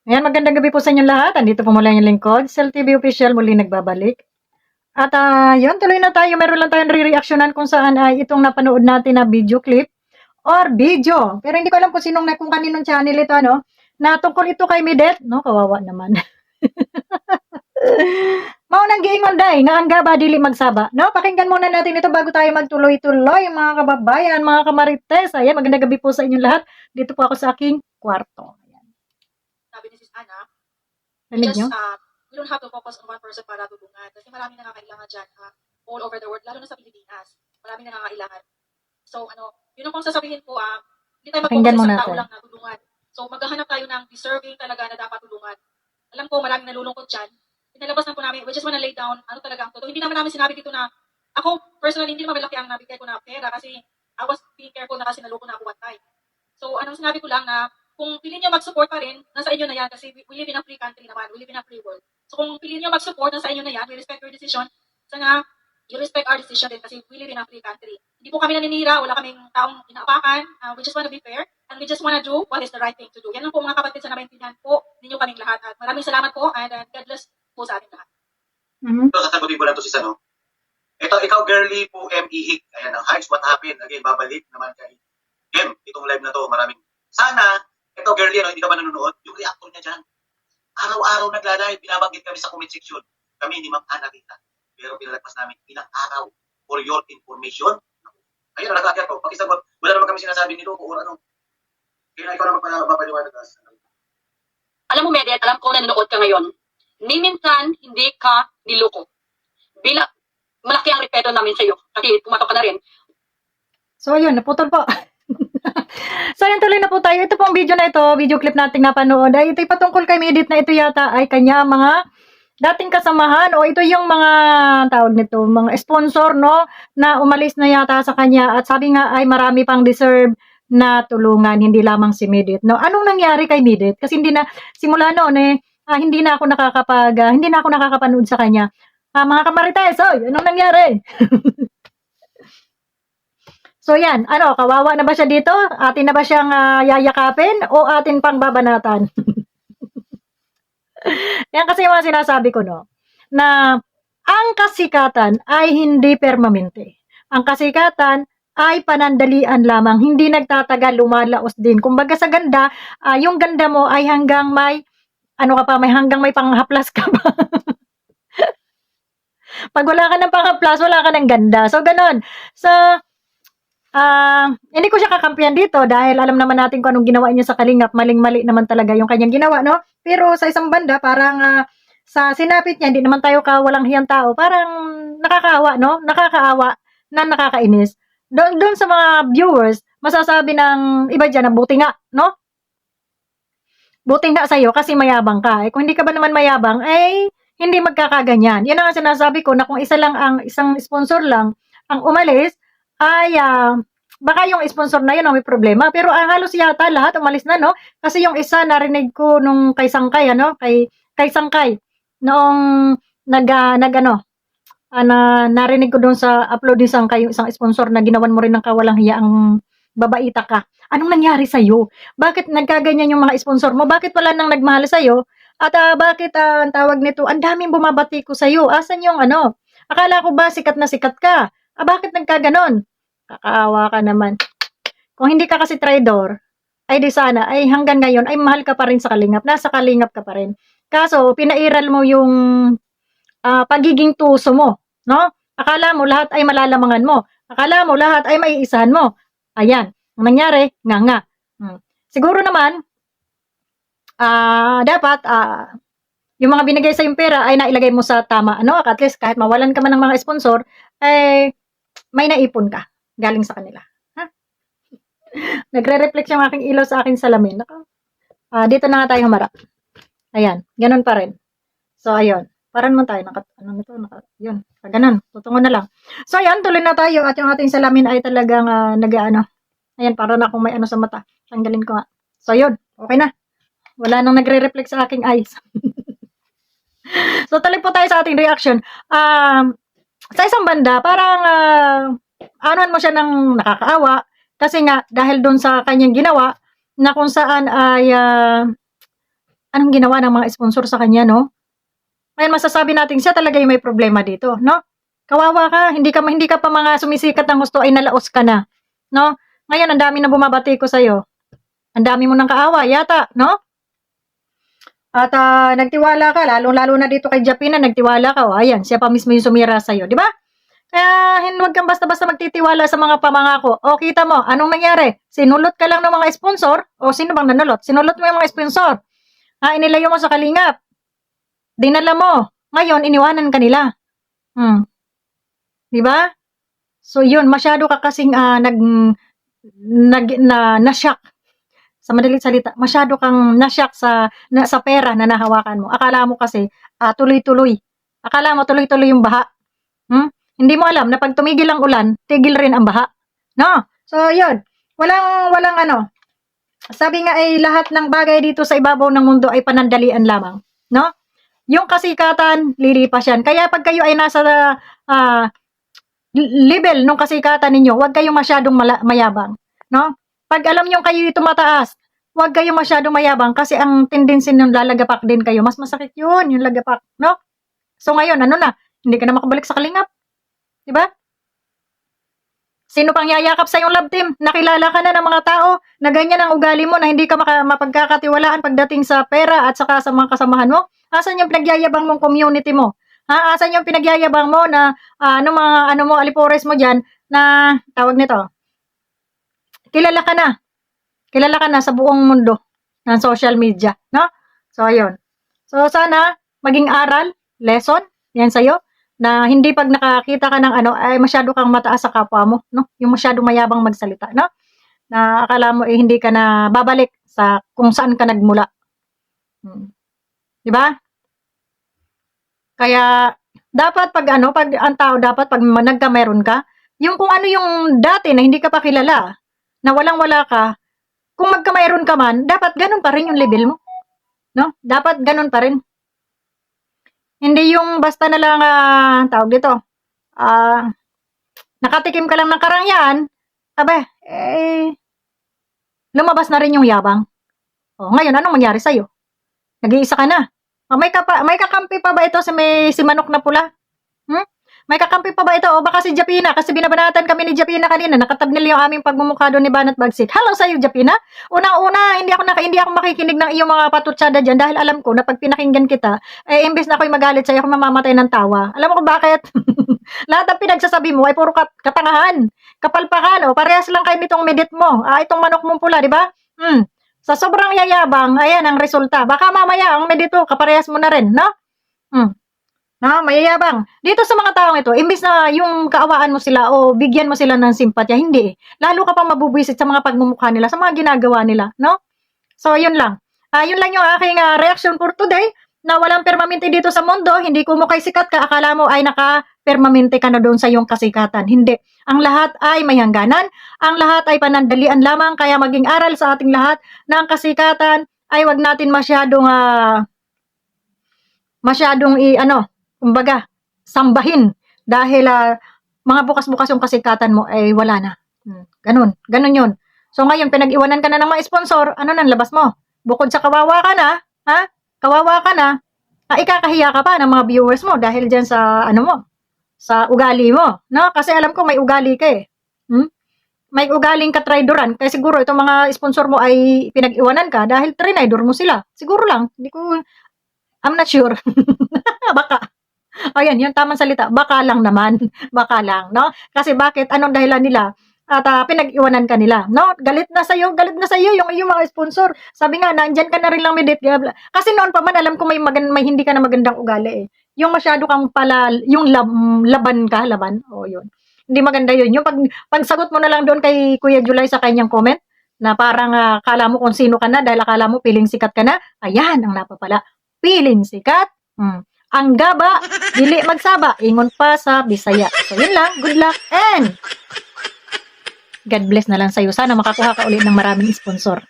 Ayan, magandang gabi po sa inyong lahat. Andito po mula yung lingkod. Cell TV Official muli nagbabalik. At yun, tuloy na tayo. Meron lang tayong re-reactionan kung saan ay itong napanood natin na video clip or video. Pero hindi ko alam kung kung kaninong channel ito, ano, na tungkol ito kay Midet. No, kawawa naman. Maunang giingon day, nga ang gaba dili magsaba. No, pakinggan muna natin ito bago tayo magtuloy-tuloy, mga kababayan, mga kamarites. Ayan, magandang gabi po sa inyong lahat. Dito po ako sa aking kwarto. Sabi ni Sis Ana, Rinig nyo? we don't have to focus on one person para tulungan kasi maraming nangangailangan dyan all over the world, lalo na sa Pilipinas. Maraming nangangailangan. So, yun ang kung sasabihin ko, hindi tayo mag-focus sa isang tao lang na tulungan. So, maghahanap tayo ng deserving talaga na dapat tulungan. Alam ko, maraming nalulungkot dyan. Pinalabas na po namin, we just wanna lay down ano talaga ang totoo. Hindi naman namin sinabi dito na, ako, personally, hindi naman malaki ang nabigay ko na pera kasi I was being careful na kasi naloko na ako one time. So, anong sinabi ko lang na, kung pili nyo mag-support pa rin, nasa inyo na yan kasi we live in a free country naman, we live in a free world. So kung pili nyo mag-support, nasa inyo na yan, we respect your decision. Sana you respect our decision din kasi we live in a free country. Hindi po kami naninira, wala kaming taong inaapakan. We just wanna be fair and we just wanna do what is the right thing to do. Yan lang po mga kapatid sa nabaintindihan po ninyo kaming lahat. At maraming salamat po and God bless po sa ating lahat. So, sasagutin ko lang to si Sano. Ikaw girly po, M.E. Ayan, ang heights, what happened? Again, babalik naman kay Em. Itong live na to, maraming. Sana, ito girly, hindi ka ba nanonood? Yung reactor niya dyan. Araw-araw naglalay, binabanggit kami sa comment section. Kami ni Ma'am Ana Rita. Pero pinalagpas namin ilang araw for your information. Ayun, nagkakit ko. Pakisagot, wala naman kami sinasabi nito o ano. Kaya ikaw naman mapaliwanag. Alam mo, Medet, alam ko na nanonood ka ngayon. Ni minsan, hindi ka niloko. Malaki ang respeto namin sa iyo. Kasi tumatok ka na rin. So, ayun, naputol po. So, ayun, tuloy na po tayo. Ito pong video na ito, video clip nating napanood, ay ito'y patungkol kay Midit na ito yata ay kanya mga dating kasamahan o ito yung mga tawag nito, mga sponsor, no, na umalis na yata sa kanya at sabi nga ay marami pang deserve na tulungan, hindi lamang si Midit, no. Anong nangyari kay Midit? Kasi hindi na, simula noon hindi na ako nakakapanood sa kanya. Mga kamarites, anong nangyari? So yan, kawawa na ba siya dito? Atin na ba siyang yayakapin o atin pang babanatan? Yan kasi yung mga sinasabi ko, no? Na ang kasikatan ay hindi permanente. Ang kasikatan ay panandalian lamang, hindi nagtatagal, lumalaos din. Kumbaga sa ganda, yung ganda mo ay hanggang may, hanggang may panghaplas ka pa. Pag wala ka ng panghaplas, wala ka ng ganda. So, ganon. So, hindi ko siya kakampihan dito dahil alam naman natin kung anong ginawa niya sa Kalingap. Maling-mali naman talaga yung kanyang ginawa, no? Pero sa isang banda, parang sa sinapit niya, hindi naman tayo kawalang hiyang tao. Parang nakakaawa, no? Nakakaawa na nakakainis. Doon sa mga viewers, masasabi ng iba dyan na buti nga, no? Buti nga sa'yo kasi mayabang ka. Kung hindi ka ba naman mayabang, hindi magkakaganyan. Yan ang sinasabi ko na kung isang sponsor lang ang umalis, ay baka yung sponsor na yun ang may problema. Pero halos yata lahat umalis na, no? Kasi yung isa narinig ko nung kay Sangkay, kay Sangkay, noong narinig ko doon sa upload ni Sangkay, yung isang sponsor na ginawan mo rin ng kawalang hiya ang babaita ka. Anong nangyari sa'yo? Bakit nagkaganyan yung mga sponsor mo? Bakit wala nang nagmahal sa'yo? At bakit ang tawag nito, ang daming bumabati ko sa'yo. Asan yung Akala ko ba sikat na sikat ka? Bakit nagkaganon? Kakaawa ka naman. Kung hindi ka kasi traidor, ay di sana, ay hanggang ngayon, ay mahal ka pa rin sa Kalingap. Nasa Kalingap ka pa rin. Kaso, pinairal mo yung pagiging tuso mo. No? Akala mo lahat ay malalamangan mo. Akala mo lahat ay maiisahan mo. Ayan. Ang nangyari, nga. Siguro naman, dapat, yung mga binigay sa yung pera ay nailagay mo sa tama, at least kahit mawalan ka man ng mga sponsor, may naipon ka galing sa kanila. Nagre-reflect yung aking ilaw sa aking salamin. Dito na nga tayo humarap. Ayan, ganun pa rin. So, ayun. Paran mo tayo. Yun. Ganun. Tutungo na lang. So, ayan, tuloy na tayo. At yung ating salamin ay talagang Ayan, para na akong may sa mata. Tanggalin ko nga. So, yun. Okay na. Wala nang nagre-reflect sa aking eyes. So, tuloy po tayo sa ating reaction. Sa isang banda, parang anuhan mo siya ng nakakaawa kasi nga dahil doon sa kanyang ginawa na kung saan ay Anong ginawa ng mga sponsor sa kanya, no? Ngayon masasabi natin siya talaga yung may problema dito, no? Kawawa ka, hindi ka pa mga sumisikat ng gusto ay nalaos ka na, no? Ngayon ang dami na bumabati ko sa iyo. Ang dami mo nang kaawa yata, no? At nagtiwala ka, lalo na dito kay Japina, nagtiwala ka. O, ayan, siya pa mismo yung sumira sa'yo, di ba? Kaya, huwag kang basta-basta magtitiwala sa mga pamangako. O, kita mo, anong nangyari? Sinulot ka lang ng mga sponsor? O, sino bang nanulot? Sinulot mo yung mga sponsor. Inilayo mo sa kalingap. Dinala mo. Ngayon, iniwanan ka nila. Di ba? So, yun, masyado ka kasing na-shock. Sa madaling salita, masyado kang na-shock sa pera na nahawakan mo. Akala mo kasi tuloy-tuloy. Akala mo tuloy-tuloy yung baha. Hindi mo alam na pag tumigil ang ulan, tigil rin ang baha. No? So, yun. Walang ano. Sabi nga ay lahat ng bagay dito sa ibabaw ng mundo ay panandalian lamang. No? Yung kasikatan, lilipas yan. Kaya pag kayo ay nasa level ng kasikatan ninyo, huwag kayong masyadong mayabang. No? Pag alam nyo kayo tumataas, huwag kayong masyadong mayabang kasi ang tendency nung lalagapak din kayo. Mas masakit yun, yung lagapak. No? So ngayon, ano na? Hindi ka na makabalik sa kalingap. Diba? Sino pang yayakap sa iyong love team? Nakilala ka na ng mga tao na ganyan ang ugali mo na hindi ka mapagkakatiwalaan pagdating sa pera at saka sa mga kasamahan mo? Asan yung pinagyayabang mong community mo? Asan yung pinagyayabang mo na alipores mo dyan na tawag nito? Kilala ka na. Kilala ka na sa buong mundo ng social media, no? So, ayun. So, sana maging aral, lesson, yan sa'yo, na hindi pag nakakita ka ng ay masyado kang mataas sa kapwa mo, no? Yung masyado mayabang magsalita, no? Na akala mo hindi ka na babalik sa kung saan ka nagmula. Di ba? Kaya, dapat pag ang tao dapat pag nagkameron ka, yung kung ano yung dati na hindi ka pa kilala, na walang-wala ka, kung magkamayroon ka man, dapat ganun pa rin yung level mo. No? Dapat ganun pa rin. Hindi yung basta na lang, tawag dito, nakatikim ka lang ng karangyaan, lumabas na rin yung yabang. O, ngayon, anong mangyari sa'yo? Nag-iisa ka na. O, may kakampi pa ba ito si Manok na Pula? May kakampi pa ba ito? O baka si Japina? Kasi binabanatan kami ni Japina kanina. Nakatabnil yung aming pagmumukha doon ni Banat Bagsik. Hello sa'yo, Japina. Unang-una, hindi ako makikinig ng iyong mga patutsada dyan dahil alam ko na pag pinakinggan kita, imbes na ako'y magalit sa'yo, ako mamamatay ng tawa. Alam mo kung bakit? Lahat ng pinagsasabi mo ay puro katangahan, kapalpakan. O, parehas lang kayo nitong medit mo. Itong Manok mong Pula, di ba? Sa sobrang yayabang, ayan ang resulta. Baka mamaya, ang medito, kaparehas mo na rin, no? Mayayabang. Dito sa mga taong ito, imbis na yung kaawaan mo sila o bigyan mo sila ng simpatya, hindi. Lalo ka pang mabubwisit sa mga pagmumukha nila, sa mga ginagawa nila, no? So, yun lang. Yun lang yung aking reaction for today, na walang permanente dito sa mundo, hindi ko mo kay sikat ka, akala mo ay naka-permanente ka na doon sa iyong kasikatan. Hindi. Ang lahat ay may hangganan, ang lahat ay panandalian lamang, kaya maging aral sa ating lahat na ang kasikatan ay wag natin masyadong kumbaga, sambahin dahil mga bukas-bukas yung kasikatan mo ay wala na. Ganun yun. So ngayon, pinag-iwanan ka na ng mga sponsor, ano nang labas mo? Bukod sa kawawa ka na, ikakahiya ka pa ng mga viewers mo dahil dyan sa, sa ugali mo. No? Kasi alam ko may ugali ka eh. May ugaling katraidoran. Kaya siguro itong mga sponsor mo ay pinag-iwanan ka dahil trinaidor mo sila. Siguro lang. I'm not sure. Baka. Ayan, yung tamang salita. Baka lang naman. Baka lang, no? Kasi bakit? Anong dahilan nila? At pinag-iwanan ka nila, no? Galit na sa'yo yung iyong mga sponsor. Sabi nga, nandyan ka na rin lang medit. Kasi noon pa man, alam ko may hindi ka na magandang ugali eh. Yung masyado kang pala, yung laban. O, yun. Hindi maganda yun. Yung pagsagot mo na lang doon kay Kuya July sa kanyang comment, na parang akala mo kung sino ka na dahil akala mo piling sikat ka na. Ayan, ang napapala. Piling sikat. Ang gaba, dili magsaba, ingon pa sa Bisaya. So, yun lang. Good luck and God bless na lang sa'yo. Sana makakuha ka ulit ng maraming sponsor.